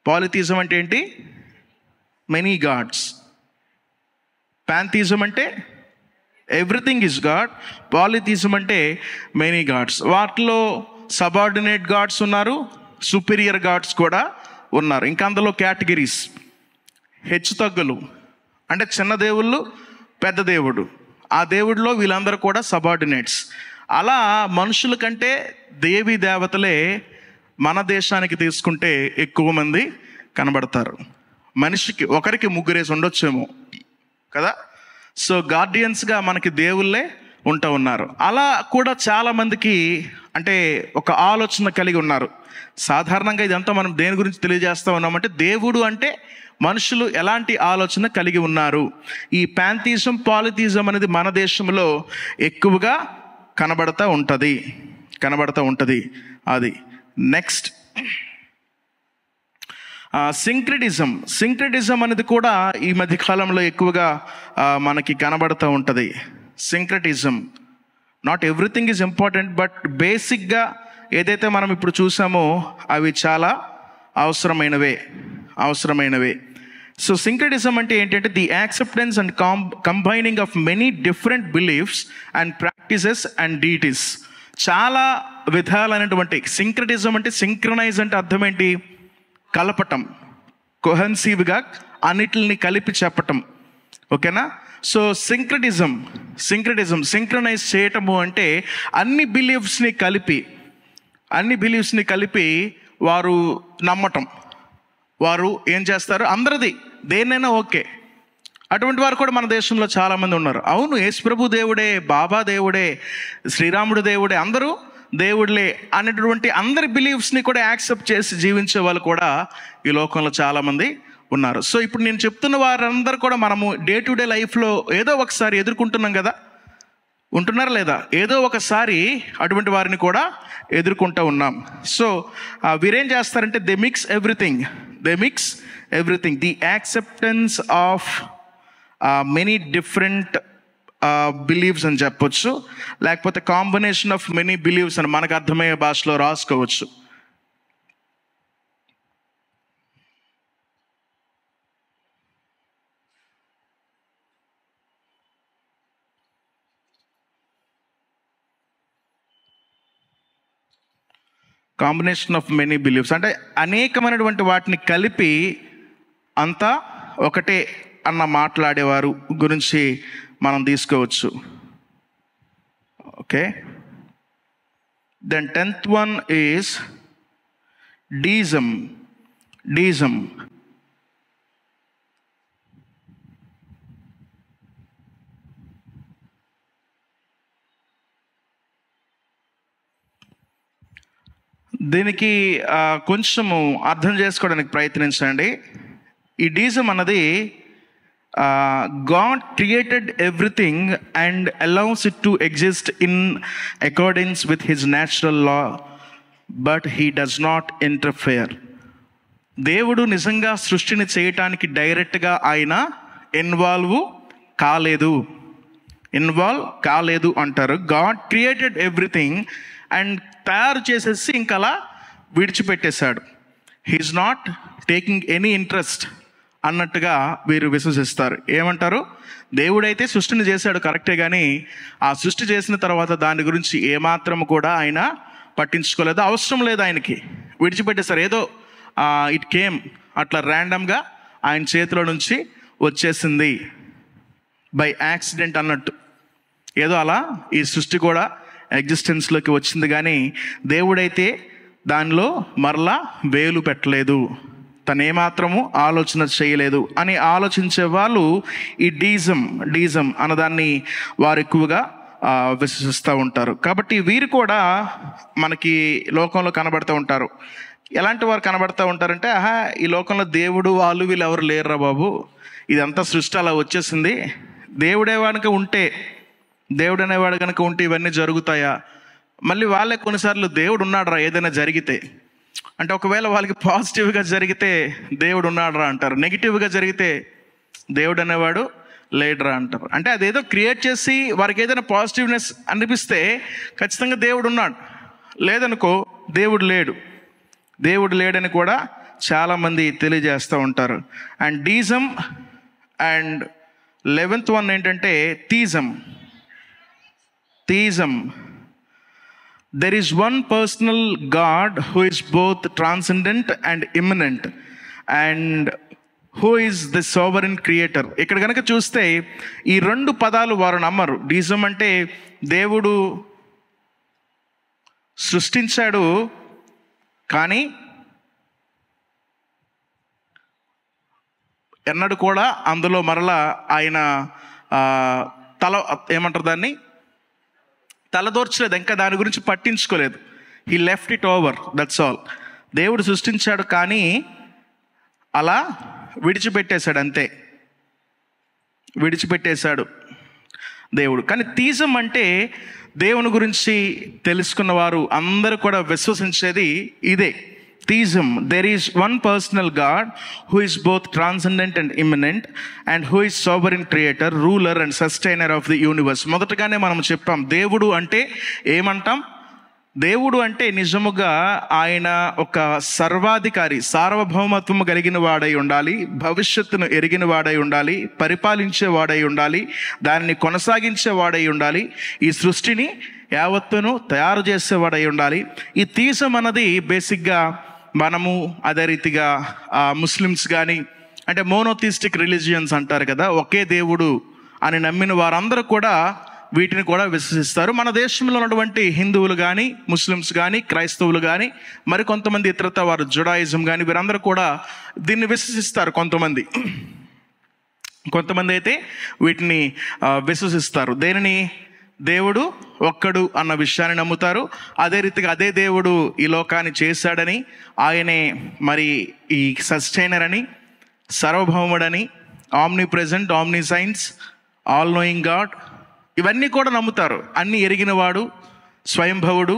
పాలిథిజం అంటే ఏంటి? Many God's. పాంథిజం అంటే ఎవ్రీథింగ్ ఈజ్ గాడ్. పాలిథిజం అంటే మెనీ గాడ్స్. వాటిలో సబార్డినేట్ గాడ్స్ ఉన్నారు, సుపీరియర్ గాడ్స్ కూడా ఉన్నారు. ఇంకా అందులో కేటగిరీస్, హెచ్చు తగ్గులు, అంటే చిన్న దేవుళ్ళు, పెద్ద దేవుడు, ఆ దేవుడిలో వీళ్ళందరూ కూడా సబార్డినేట్స్. అలా మనుషుల కంటే దేవీ దేవతలే మన దేశానికి తీసుకుంటే ఎక్కువ మంది కనబడతారు. మనిషికి ఒకరికి ముగ్గురేసి ఉండొచ్చేమో కదా. సో గార్డియన్స్గా మనకి దేవుళ్ళే ఉన్నారు. అలా కూడా చాలామందికి అంటే ఒక ఆలోచన కలిగి ఉన్నారు. సాధారణంగా ఇదంతా మనం దేని గురించి తెలియజేస్తూ ఉన్నామంటే, దేవుడు అంటే మనుషులు ఎలాంటి ఆలోచన కలిగి ఉన్నారు. ఈ పాంథిజం, పాలిథిజం అనేది మన దేశంలో ఎక్కువగా కనబడతా ఉంటుంది. అది నెక్స్ట్ సింక్రెటిజం అనేది కూడా ఈ మధ్య కాలంలో ఎక్కువగా మనకి కనబడుతూ ఉంటుంది. Syncretism, not everything is important, but బేసిక్గా ఏదైతే మనం ఇప్పుడు చూసామో అవి చాలా అవసరమైనవే. సో సింక్రెటిజం అంటే ఏంటంటే the acceptance and combining of many different beliefs and practices and deities. చాలా విధాలైనటువంటి సింక్రెటిజం అంటే, సింక్రనైజ్ అంటే అర్థం ఏంటి? కలపటం, కొహెన్సివ్గా అన్నిటిని కలిపి చెప్పటం. ఓకేనా? సో సింక్రెటిజం సింక్రనైజ్ చేయటము అంటే అన్ని బిలీఫ్స్ని కలిపి వారు నమ్మటం. వారు ఏం చేస్తారు? అందరిది దేన్నైనా ఓకే. అటువంటి వారు కూడా మన దేశంలో చాలామంది ఉన్నారు. అవును, యేసుప్రభు దేవుడే, బాబా దేవుడే, శ్రీరాముడు దేవుడే, అందరూ దేవుడులే అనేటువంటి అందరి బిలీఫ్స్ని కూడా యాక్సెప్ట్ చేసి జీవించే వాళ్ళు కూడా ఈ లోకంలో చాలామంది ఉన్నారు. సో ఇప్పుడు నేను చెప్తున్న వారందరూ కూడా మనము డే టు డే లైఫ్లో ఏదో ఒకసారి ఎదుర్కొంటున్నాం కదా. ఉంటున్నారా లేదా? ఏదో ఒకసారి అటువంటి వారిని కూడా ఎదుర్కొంటూ ఉన్నాం. సో వీరేం చేస్తారంటే they mix everything, the acceptance of many different believes అని చెప్పొచ్చు, లేకపోతే కాంబినేషన్ ఆఫ్ మెనీ బిలీవ్స్ అని మనకు అర్థమయ్యే భాషలో రాసుకోవచ్చు. కాంబినేషన్ ఆఫ్ మెనీ బిలీవ్స్ అంటే అనేకమైనటువంటి వాటిని కలిపి అంతా ఒకటే అన్న మాట్లాడేవారు గురించి మనం తీసుకోవచ్చు. Okay, then 10th one is deism. దీనికి కొంచెము అర్థం చేసుకోవడానికి ప్రయత్నించండి. ఈ డీజం అన్నది God created everything and allows it to exist in accordance with his natural law, but he does not interfere. దేవుడు నిజంగా సృష్టిని చేయటానికి డైరెక్ట్గా ఆయన ఇన్వాల్వ్ కాలేదు అంటారు. గాడ్ క్రియేటెడ్ ఎవ్రీథింగ్ అండ్ తయారు చేసేసి ఇంకలా విడిచిపెట్టేశాడు. He's not taking any interest అన్నట్టుగా వీరు విశ్వసిస్తారు. ఏమంటారు? దేవుడైతే సృష్టిని చేశాడు కరెక్టే, కానీ ఆ సృష్టి చేసిన తర్వాత దాని గురించి ఏమాత్రం కూడా ఆయన పట్టించుకోలేదు, అవసరం లేదు ఆయనకి, విడిచిపెట్టేశారు. ఏదో ఇట్ కేమ్ అట్లా ర్యాండమ్గా ఆయన చేతిలో నుంచి వచ్చేసింది బై యాక్సిడెంట్ అన్నట్టు. ఏదో అలా ఈ సృష్టి కూడా ఎగ్జిస్టెన్స్లోకి వచ్చింది, కానీ దేవుడైతే దానిలో మరలా వేలు పెట్టలేదు, తనేమాత్రము ఆలోచన చేయలేదు అని ఆలోచించే వాళ్ళు ఈ డీజం అన్నదాన్ని వారు ఎక్కువగా విశ్వసిస్తూ ఉంటారు. కాబట్టి వీరు కూడా మనకి లోకంలో కనబడుతూ ఉంటారు. ఎలాంటి వారు కనబడతా ఉంటారంటే, ఆహా ఈ లోకంలో దేవుడు వాళ్ళు వీళ్ళు ఎవరు లేరురా బాబు, ఇదంతా సృష్టి అలా వచ్చేసింది, దేవుడు అనేవాడు కనుక ఉంటే ఇవన్నీ జరుగుతాయా? మళ్ళీ వాళ్ళే కొన్నిసార్లు దేవుడు ఉన్నాడు రా ఏదైనా జరిగితే అంటే, ఒకవేళ వాళ్ళకి పాజిటివ్గా జరిగితే దేవుడు ఉన్నాడు రా అంటారు, నెగిటివ్గా జరిగితే దేవుడు అనేవాడు లేడురా అంటారు. అంటే అదేదో క్రియేట్ చేసి వారికి ఏదైనా పాజిటివ్నెస్ అనిపిస్తే ఖచ్చితంగా దేవుడు ఉన్నాడు, లేదనుకో దేవుడు లేడని కూడా చాలామంది తెలియజేస్తూ ఉంటారు. అండ్ డీజం అండ్ 11th వన్ ఏంటంటే theism. There is one personal God who is both transcendent and immanent and who is the sovereign creator. ఇక్కడ కనుక చూస్తే ఈ రెండు పదాలు వారు నమ్మరు. డీజం అంటే దేవుడు సృష్టించాడు కానీ ఎన్నడూ కూడా అందులో మరలా ఆయన తలదోర్చలేదు, ఇంకా దాని గురించి పట్టించుకోలేదు. He left it over, that's all. దేవుడు సృష్టించాడు కానీ అలా విడిచిపెట్టేశాడు, అంతే, విడిచిపెట్టేశాడు దేవుడు. కానీ థీజం అంటే దేవుని గురించి తెలుసుకున్న వారు అందరూ కూడా విశ్వసించేది ఇదే, theism. There is one personal God who is both transcendent and immanent and who is sovereign creator, ruler and sustainer of the universe. మొదటగానే మనం చెప్పాం దేవుడు అంటే ఏమంటాం? దేవుడు అంటే నిజముగా ఆయన ఒక సర్వాధికారి, సార్వభౌమత్వము కలిగిన వాడై ఉండాలి, భవిష్యత్తును ఎరిగిన వాడై ఉండాలి, పరిపాలించే వాడై ఉండాలి, దానిని కొనసాగించే వాడై ఉండాలి, ఈ సృష్టిని యావత్తును తయారు చేసేవాడై ఉండాలి. ఈ థీజం అన్నది బేసిక్గా మనము అదే రీతిగా ముస్లిమ్స్ కానీ అంటే మోనోథిస్టిక్ రిలీజియన్స్ అంటారు కదా, ఒకే దేవుడు అని నమ్మిన వారందరూ కూడా వీటిని కూడా విశ్వసిస్తారు. మన దేశంలో ఉన్నటువంటి హిందువులు కానీ, ముస్లిమ్స్ కానీ, క్రైస్తవులు కానీ, మరి కొంతమంది ఇతరత వారు జుడాయిజం కానీ, వీరందరూ కూడా దీన్ని విశ్వసిస్తారు. కొంతమంది అయితే వీటిని విశ్వసిస్తారు. దేనిని? దేవుడు ఒక్కడు అన్న విషయాన్ని నమ్ముతారు. అదే రీతిగా అదే దేవుడు ఈ లోకాన్ని చేశాడని, ఆయనే మరి ఈ సస్టైనర్ అని, సార్వభౌముడని, omnipresent, omniscient, all knowing God, ఇవన్నీ కూడా నమ్ముతారు. అన్నీ ఎరిగినవాడు, స్వయంభవుడు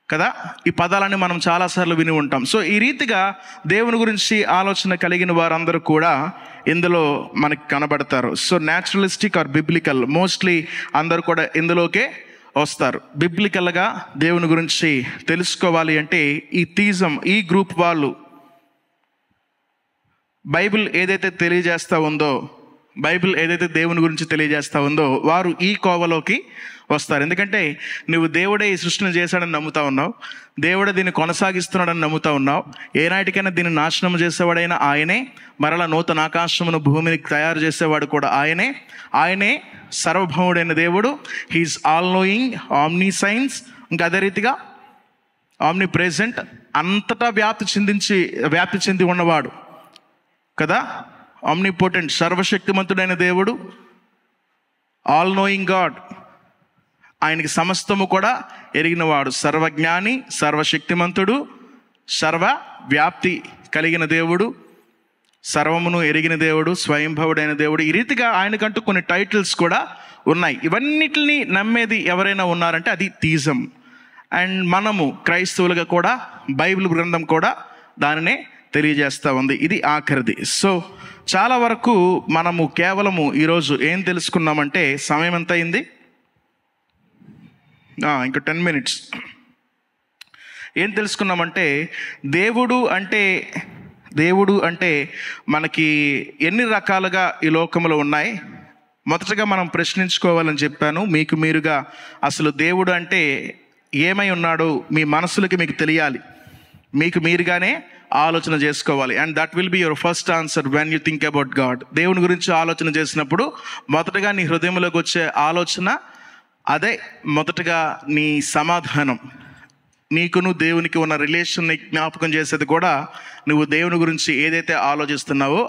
కదా, ఈ పదాలన్నీ మనం చాలాసార్లు విని ఉంటాం. సో ఈ రీతిగా దేవుని గురించి ఆలోచన కలిగిన వారందరూ కూడా ఇందులో మనకి కనబడతారు. So naturalistic or biblical, mostly అందరూ కూడా ఇందులోకే వస్తారు. బిబ్లికల్గా దేవుని గురించి తెలుసుకోవాలి అంటే ఈ థీజం, ఈ గ్రూప్ వాళ్ళు బైబిల్ ఏదైతే దేవుని గురించి తెలియజేస్తూ ఉందో వారు ఈ కోవలోకి వస్తారు. ఎందుకంటే నువ్వు దేవుడే ఈ సృష్టిని చేశాడని నమ్ముతా ఉన్నావు, దేవుడే దీన్ని కొనసాగిస్తున్నాడని నమ్ముతా ఉన్నావు, ఏనాటికైనా దీన్ని నాశనం చేసేవాడైనా ఆయనే, మరలా నూతన ఆకాశమును భూమిని తయారు చేసేవాడు కూడా ఆయనే సర్వభౌముడైన దేవుడు. He is all knowing, omniscience, ఇంకా అదే రీతిగా ఆమ్ని ప్రెజెంట్, అంతటా వ్యాప్తి చెంది ఉన్నవాడు కదా, ఆమ్నిపోటెంట్, సర్వశక్తిమంతుడైన దేవుడు, ఆల్ నోయింగ్ గాడ్, ఆయనకి సమస్తము కూడా ఎరిగినవాడు, సర్వజ్ఞాని, సర్వశక్తిమంతుడు, సర్వ వ్యాప్తి కలిగిన దేవుడు, సర్వమును ఎరిగిన దేవుడు, స్వయంభవుడైన దేవుడు. ఈ రీతిగా ఆయనకంటూ కొన్ని టైటిల్స్ కూడా ఉన్నాయి. ఇవన్నిటిని నమ్మేది ఎవరైనా ఉన్నారంటే అది థీజం. అండ్ మనము క్రైస్తవులుగా కూడా బైబిల్ గ్రంథం కూడా దానినే తెలియజేస్తూ ఉంది. ఇది ఆఖరిది. సో చాలా వరకు మనము కేవలము ఈరోజు ఏం తెలుసుకున్నామంటే, సమయం ఎంత అయింది? ఇంకా 10 minutes. ఏం తెలుసుకున్నామంటే దేవుడు అంటే మనకి ఎన్ని రకాలుగా ఈ లోకంలో ఉన్నాయి. మొదటగా మనం ప్రశ్నించుకోవాలని చెప్పాను. మీకు మీరుగా అసలు దేవుడు అంటే ఏమై ఉన్నాడో మీ మనసులకి మీకు తెలియాలి, మీకు మీరుగానే ఆలోచన చేసుకోవాలి. And that will be your first answer when you think about God. దేవుని గురించి ఆలోచన చేసినప్పుడు మొదటగా నీ హృదయంలోకి వచ్చే ఆలోచన అదే, మొదటగా నీ సమాధానం, నీకును దేవునికి ఉన్న రిలేషన్ని జ్ఞాపకం చేసేది కూడా నువ్వు దేవుని గురించి ఏదైతే ఆలోచిస్తున్నావో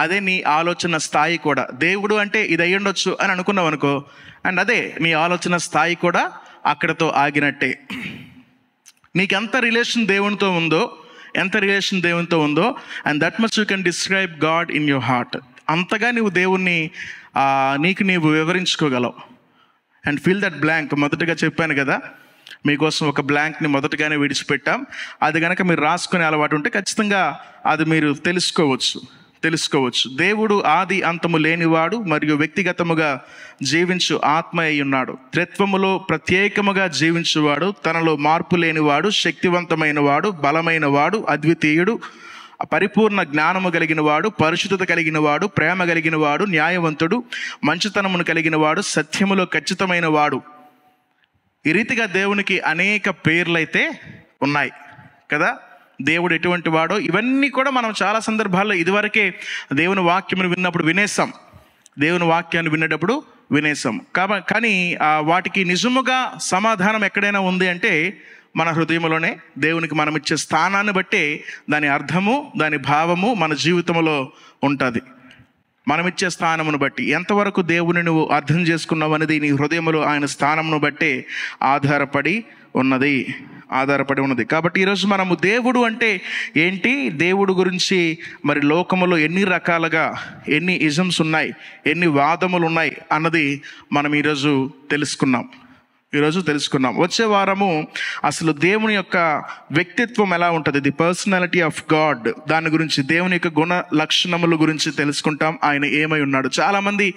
అదే నీ ఆలోచన స్థాయి కూడా. దేవుడు అంటే ఇది అయ్యుండొచ్చు అని అనుకున్నావు అనుకో, అండ్ అదే నీ ఆలోచన స్థాయి కూడా అక్కడతో ఆగినట్టే. నీకు ఎంత రిలేషన్ దేవునితో ఉందో and that much you can describe God in your heart. అంతగా నువ్వు దేవుణ్ణి నీకు నీవు వివరించుకోగలవు. And fill that blank. మొదటగా చెప్పాను కదా, మీకోసం ఒక బ్లాంక్ని మొదటగానే విడిచిపెట్టాం. అది కనుక మీరు రాసుకునే అలవాటు ఉంటే ఖచ్చితంగా అది మీరు తెలుసుకోవచ్చు. దేవుడు ఆది అంతము లేనివాడు మరియు వ్యక్తిగతముగా జీవించు ఆత్మ అయి ఉన్నాడు. త్రిత్వములో ప్రత్యేకముగా జీవించువాడు, తనలో మార్పు లేనివాడు, శక్తివంతమైన వాడు, బలమైన వాడు, అద్వితీయుడు, పరిపూర్ణ జ్ఞానము కలిగిన వాడు, పరిశుద్ధత కలిగిన వాడు, ప్రేమ కలిగిన వాడు, న్యాయవంతుడు, మంచితనమును కలిగిన వాడు, సత్యములో ఖచ్చితమైన వాడు. ఈ రీతిగా దేవునికి అనేక పేర్లైతే ఉన్నాయి కదా. దేవుడు ఎటువంటి వాడో ఇవన్నీ కూడా మనం చాలా సందర్భాల్లో ఇదివరకే దేవుని వాక్యమును వినేటప్పుడు వినేసాం. కానీ వాటికి నిజముగా సమాధానం ఎక్కడైనా ఉంది అంటే మన హృదయంలోనే. దేవునికి మనం ఇచ్చే స్థానాన్ని బట్టే దాని అర్థము, దాని భావము మన జీవితంలో ఉంటుంది. మనం ఇచ్చే స్థానమును బట్టి ఎంతవరకు దేవుని నువ్వు అర్థం చేసుకున్నావు అనేది నీ హృదయంలో ఆయన స్థానమును బట్టే ఆధారపడి ఉన్నది. కాబట్టి ఈరోజు మనము దేవుడు అంటే ఏంటి, దేవుడు గురించి మరి లోకములో ఎన్ని రకాలుగా ఎన్ని ఇజమ్స్ ఉన్నాయి, ఎన్ని వాదములు ఉన్నాయి అన్నది మనం ఈరోజు తెలుసుకున్నాం. వచ్చే వారము అసలు దేవుని యొక్క వ్యక్తిత్వం ఎలా ఉంటుంది, ది పర్సనాలిటీ ఆఫ్ గాడ్, దాని గురించి, దేవుని యొక్క గుణ లక్షణముల గురించి తెలుసుకుంటాం. ఆయన ఏమై ఉన్నాడు. చాలామంది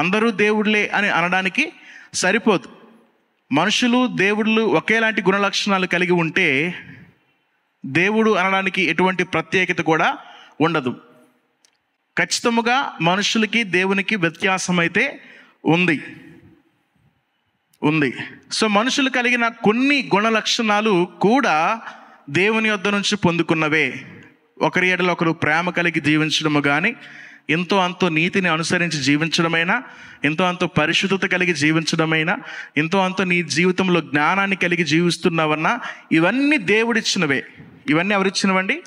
అందరూ దేవుళ్ళే అని అనడానికి సరిపోదు. మనుషులు దేవుళ్ళు ఒకేలాంటి గుణ లక్షణాలు కలిగి ఉంటే దేవుడు అనడానికి ఎటువంటి ప్రత్యేకత కూడా ఉండదు. ఖచ్చితముగా మనుషులకి దేవునికి వ్యత్యాసం అయితే ఉంది. సో మనుషులు కలిగిన కొన్ని గుణ లక్షణాలు కూడా దేవుని యొద్ద నుంచి పొందుకున్నవే. ఒకరి ఎడల ఒకరు ప్రేమ కలిగి జీవించడము కానీ, ఎంతో అంతో నీతిని అనుసరించి జీవించడమైనా, ఎంతో అంతో పరిశుద్ధత కలిగి జీవించడమైనా, ఎంతో అంతో నీ జీవితంలో జ్ఞానాన్ని కలిగి జీవిస్తున్నావన్నా, ఇవన్నీ దేవుడిచ్చినవే. ఇవన్నీ ఎవరిచ్చినవండి?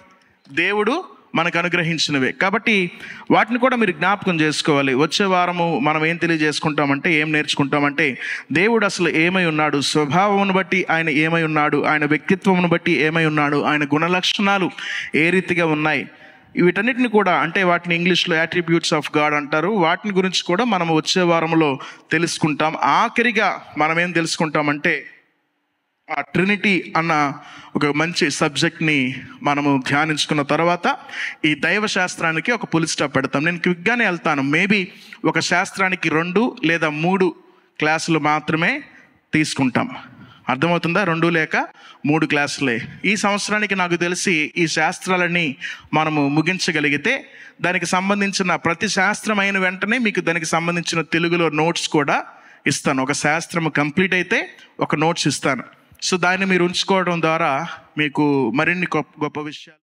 దేవుడు మనకు అనుగ్రహించినవే. కాబట్టి వాటిని కూడా మీరు జ్ఞాపకం చేసుకోవాలి. వచ్చే వారము మనం ఏం తెలియజేసుకుంటామంటే, ఏం నేర్చుకుంటామంటే, దేవుడు అసలు ఏమై ఉన్నాడు, స్వభావమును బట్టి ఆయన ఏమై ఉన్నాడు, ఆయన వ్యక్తిత్వమును బట్టి ఏమై ఉన్నాడు, ఆయన గుణలక్షణాలు ఏ రీతిగా ఉన్నాయి, వీటన్నిటిని కూడా, అంటే వాటిని ఇంగ్లీష్లో యాట్రిబ్యూట్స్ ఆఫ్ గాడ్ అంటారు. వాటిని గురించి కూడా మనం వచ్చే వారంలో తెలుసుకుంటాం. ఆఖరిగా మనం ఏం తెలుసుకుంటామంటే, ఆ ట్రినిటీ అన్న ఒక మంచి సబ్జెక్ట్ని మనము ధ్యానించుకున్న తర్వాత ఈ దైవ శాస్త్రానికి ఒక పులి స్టాప్ పెడతాం. నేను క్విక్గానే వెళ్తాను. మేబీ ఒక శాస్త్రానికి 2 లేదా 3 క్లాసులు మాత్రమే తీసుకుంటాం. అర్థమవుతుందా? 2 లేక 3 క్లాసులే. ఈ సంవత్సరానికి నాకు తెలిసి ఈ శాస్త్రాలని మనము ముగించగలిగితే దానికి సంబంధించిన ప్రతి శాస్త్రం అయిన వెంటనే మీకు దానికి సంబంధించిన తెలుగులో నోట్స్ కూడా ఇస్తాను. ఒక శాస్త్రము కంప్లీట్ అయితే ఒక నోట్స్ ఇస్తాను. సో దాన్ని మీరు ఉంచుకోవడం ద్వారా మీకు మరిన్ని గొప్ప విషయాలు